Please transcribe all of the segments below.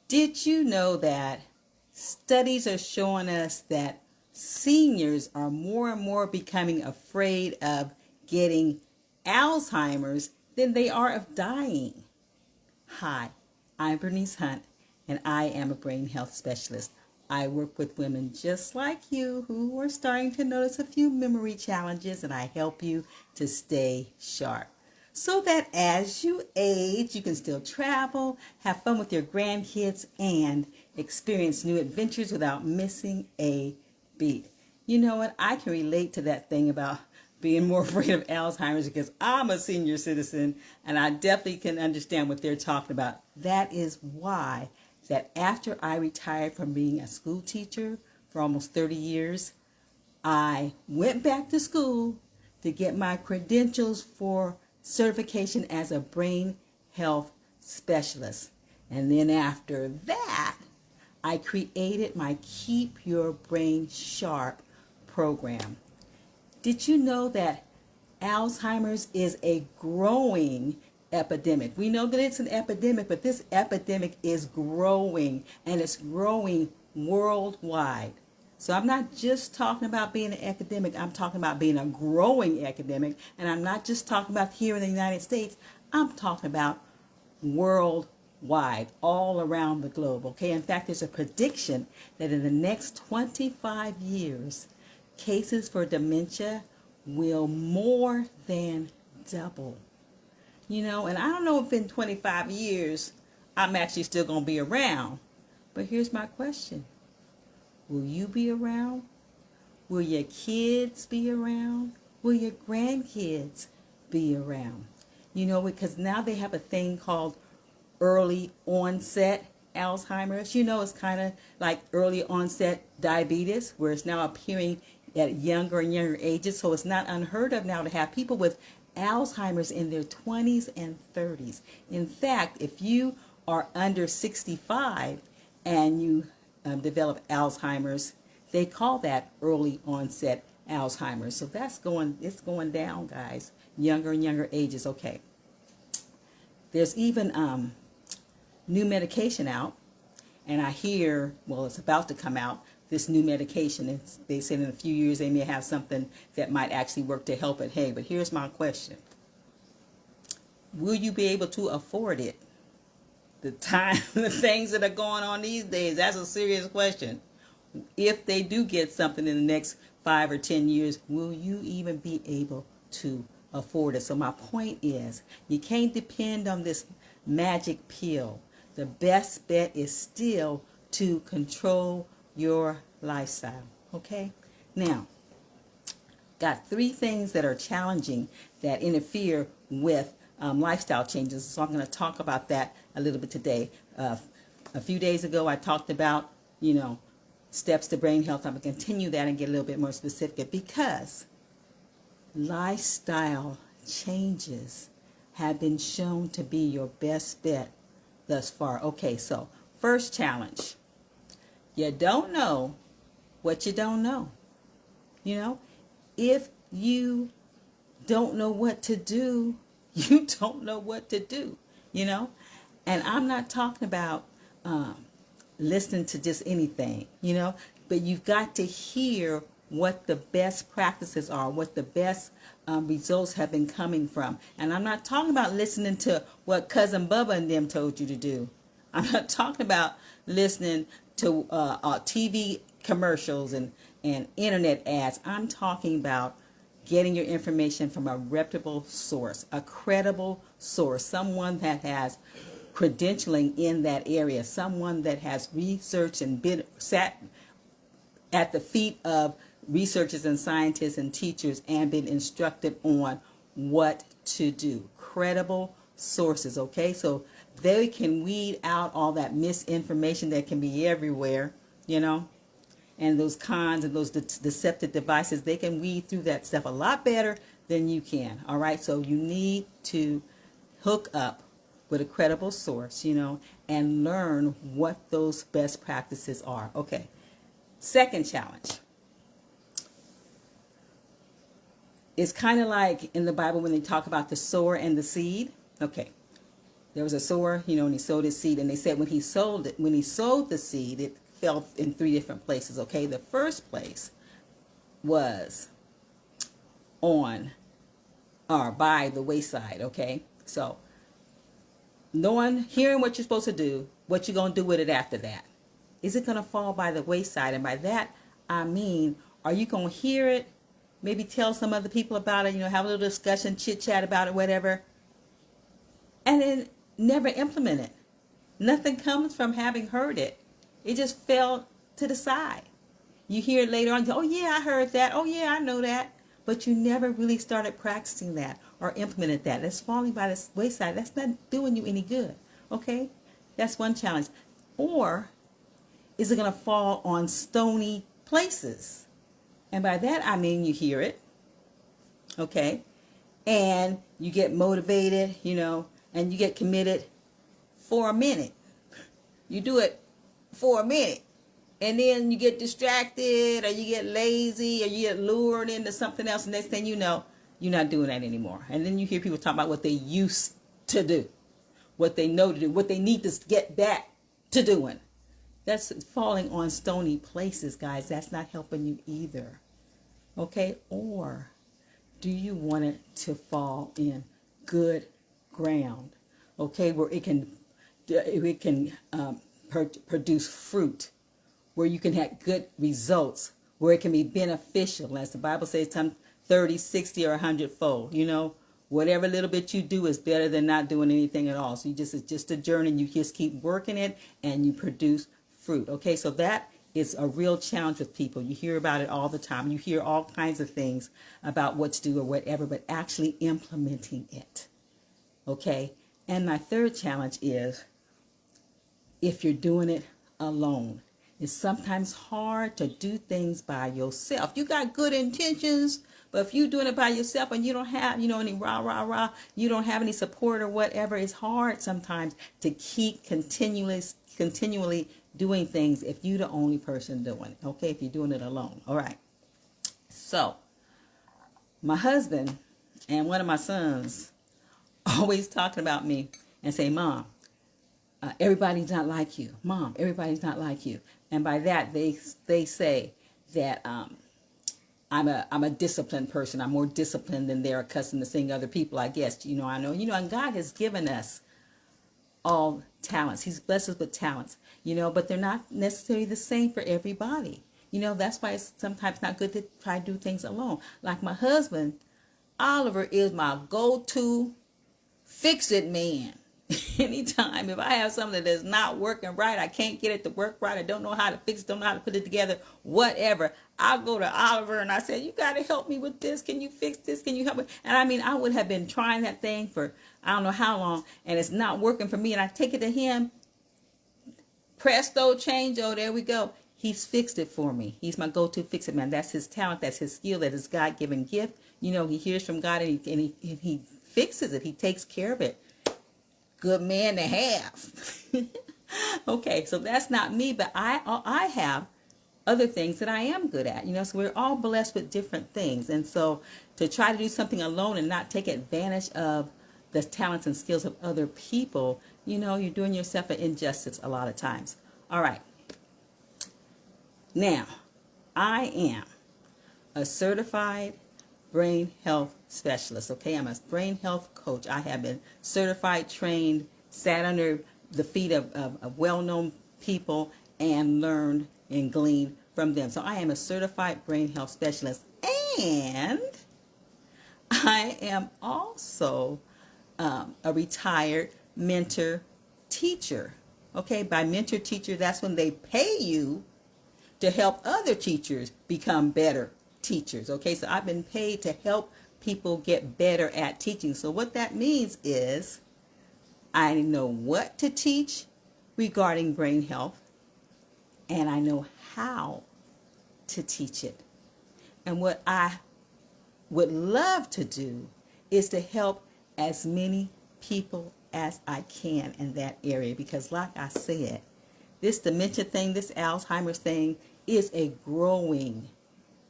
Did you know that studies are showing us that seniors are more and more becoming afraid of getting Alzheimer's than they are of dying? Hi, I'm Bernice Hunt, and I am a brain health specialist. I work with women just like you who are starting to notice a few memory challenges, and I help you to stay sharp so that as you age, you can still travel, have fun with your grandkids, and experience new adventures without missing a beat. You know what? I can relate to that thing about being more afraid of Alzheimer's because I'm a senior citizen and I definitely can understand what they're talking about. That is why that after I retired from being a school teacher for almost 30 years, I went back to school to get my credentials for certification as a brain health specialist. And then after that, I created my Keep Your Brain Sharp program. Did you know that Alzheimer's is a growing epidemic? We know that it's an epidemic, but this epidemic is growing, and it's growing worldwide. So I'm not just talking about being an epidemic, I'm talking about being a growing epidemic, and I'm not just talking about here in the United States, I'm talking about worldwide, all around the globe, okay? In fact, there's a prediction that in the next 25 years, cases for dementia will more than double. You know, and I don't know if in 25 years I'm actually still going to be around, but here's my question. Will you be around? Will your kids be around? Will your grandkids be around? You know, because now they have a thing called early onset Alzheimer's. You know, it's kind of like early onset diabetes, where it's now appearing at younger and younger ages. So it's not unheard of now to have people with Alzheimer's in their 20s and 30s. In fact, if you are under 65 and you develop Alzheimer's, they call that early onset Alzheimer's. So it's going down, guys. Younger and younger ages. Okay. There's even new medication out, and I hear, well, it's about to come out, this new medication. They said in a few years they may have something that might actually work to help it. Hey, but here's my question. Will you be able to afford it? The things that are going on these days, that's a serious question. If they do get something in the next 5 or 10 years, will you even be able to afford it? So my point is, you can't depend on this magic pill. The best bet is still to control your lifestyle. Okay? Now, got 3 things that are challenging that interfere with lifestyle changes. So I'm going to talk about that a little bit today. A few days ago, I talked about, steps to brain health. I'm going to continue that and get a little bit more specific because lifestyle changes have been shown to be your best bet thus far. Okay, so first challenge. You don't know what you don't know. If you don't know what to do, you don't know what to do, And I'm not talking about listening to just anything, but you've got to hear what the best practices are, what the best results have been coming from. And I'm not talking about listening to what Cousin Bubba and them told you to do. I'm not talking about listening to TV commercials and internet ads. I'm talking about getting your information from a reputable source, a credible source, someone that has credentialing in that area, someone that has researched and been sat at the feet of researchers and scientists and teachers and been instructed on what to do. Credible sources, okay? So they can weed out all that misinformation that can be everywhere, and those cons and those deceptive devices. They can weed through that stuff a lot better than you can, all right? So you need to hook up with a credible source, and learn what those best practices are. Okay. Second challenge. It's kind of like in the Bible when they talk about the sower and the seed. Okay. there was a sower, and he sowed his seed, and they said when he sowed the seed, it fell in 3 different places. Okay, the first place was on or by the wayside. Okay, so hearing what you're supposed to do, what you're going to do with it after that. Is it going to fall by the wayside? And by that, I mean, are you going to hear it? Maybe tell some other people about it, have a little discussion, chit chat about it, whatever. And then never implement it. Nothing comes from having heard it. It just fell to the side. You hear it later on, oh yeah, I heard that. Oh yeah, I know that. But you never really started practicing that or implemented that. That's falling by the wayside. That's not doing you any good. Okay? That's one challenge. Or is it going to fall on stony places? And by that, I mean you hear it, okay, and you get motivated, and you get committed for a minute. You do it for a minute, and then you get distracted, or you get lazy, or you get lured into something else, and next thing you know, you're not doing that anymore. And then you hear people talk about what they used to do, what they know to do, what they need to get back to doing. That's falling on stony places, guys. That's not helping you either. Okay? Or do you want it to fall in good ground? Okay? Where it can produce fruit. Where you can have good results. Where it can be beneficial. As the Bible says, 30, 60, or 100-fold. Whatever little bit you do is better than not doing anything at all. So it's just a journey. You just keep working it and you produce fruit. Okay, so that is a real challenge with people. You hear about it all the time. You hear all kinds of things about what to do or whatever, but actually implementing it. Okay, and my third challenge is if you're doing it alone. It's sometimes hard to do things by yourself. You got good intentions, but if you're doing it by yourself and you don't have, any rah, you don't have any support or whatever, it's hard sometimes to keep continually doing things if you're the only person doing it. Okay, if you're doing it alone. All right. So, my husband and one of my sons always talking about me and say, Mom, everybody's not like you. Mom, everybody's not like you. And by that, they say that I'm a disciplined person. I'm more disciplined than they're accustomed to seeing other people, I guess. I know. And God has given us all talents. He's blessed us with talents, but they're not necessarily the same for everybody. That's why it's sometimes not good to try to do things alone. Like my husband, Oliver, is my go-to fix-it man. Anytime, if I have something that's not working right, I can't get it to work right, I don't know how to fix it, don't know how to put it together, whatever, I'll go to Oliver and I say, you got to help me with this. Can you fix this? Can you help me? And I would have been trying that thing for I don't know how long, and it's not working for me, and I take it to him, presto chango, there we go. He's fixed it for me. He's my go-to fix-it man. That's his talent. That's his skill. That's his God-given gift. He hears from God, and he fixes it. He takes care of it. Good man to have. Okay, so that's not me, but I have other things that I am good at. So we're all blessed with different things. And so to try to do something alone and not take advantage of the talents and skills of other people, you're doing yourself an injustice a lot of times. All right. Now, I am a certified brain health specialist. Okay, I'm a brain health coach. I have been certified, trained, sat under the feet of well-known people and learned and gleaned from them. So I am a certified brain health specialist, and I am also a retired mentor teacher. Okay, by mentor teacher, that's when they pay you to help other teachers become better teachers. Okay, so I've been paid to help people get better at teaching. So what that means is I know what to teach regarding brain health, and I know how to teach it. And what I would love to do is to help as many people as I can in that area, because like I said, this dementia thing, this Alzheimer's thing is a growing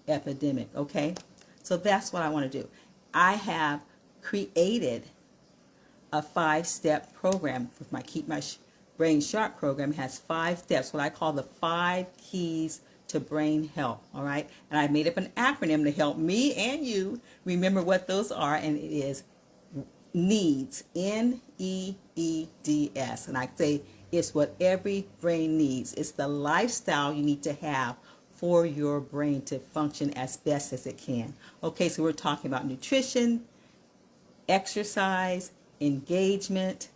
epidemic. Okay, so that's what I want to do. I have created a 5-step program. With my Keep My Brain Sharp program, it has 5 steps, what I call the 5 keys to brain health. All right, and I made up an acronym to help me and you remember what those are, and it is needs, NEEDS, and I say it's what every brain needs. It's the lifestyle you need to have for your brain to function as best as it can. Okay, so we're talking about nutrition, exercise, engagement,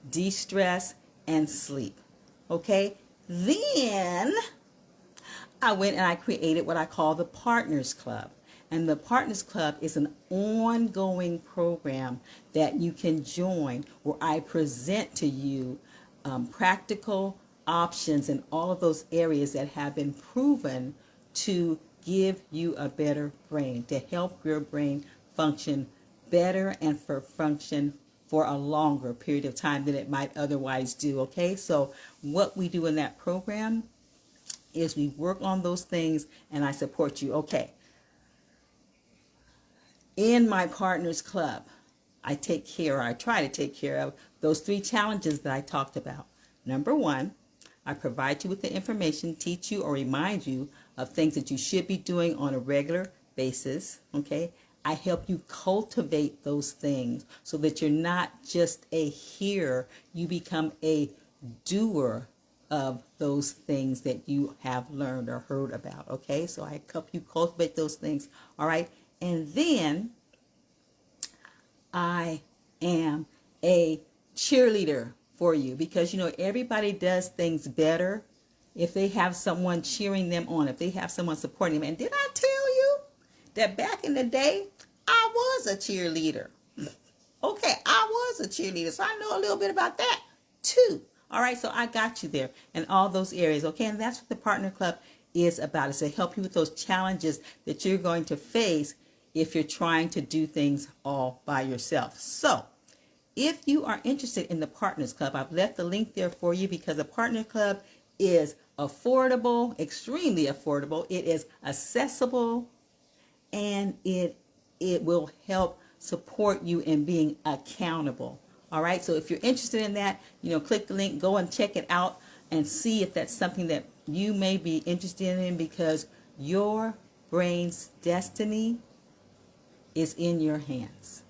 de-stress, and sleep. Okay, then I went and I created what I call the Partners Club. And the Partners Club is an ongoing program that you can join, where I present to you practical options in all of those areas that have been proven to give you a better brain, to help your brain function better and function for a longer period of time than it might otherwise do. Okay, so what we do in that program is we work on those things and I support you. Okay, in my Partners Club, I try to take care of those 3 challenges that I talked about. Number 1, I provide you with the information, teach you or remind you of things that you should be doing on a regular basis. Okay, I help you cultivate those things so that you're not just a hearer, you become a doer of those things that you have learned or heard about. Okay, so I help you cultivate those things. All right, and then I am a cheerleader for you, because everybody does things better if they have someone cheering them on, if they have someone supporting them. And did I tell you that back in the day I was a cheerleader? Okay, I was a cheerleader, so I know a little bit about that too. All right, so I got you there in all those areas. Okay, and that's what the Partner Club is about, is to help you with those challenges that you're going to face if you're trying to do things all by yourself. So if you are interested in the Partners Club, I've left the link there for you, because the Partner Club is affordable, extremely affordable. It is accessible, and it will help support you in being accountable. All right, so if you're interested in that, click the link, go and check it out and see if that's something that you may be interested in, because your brain's destiny is in your hands.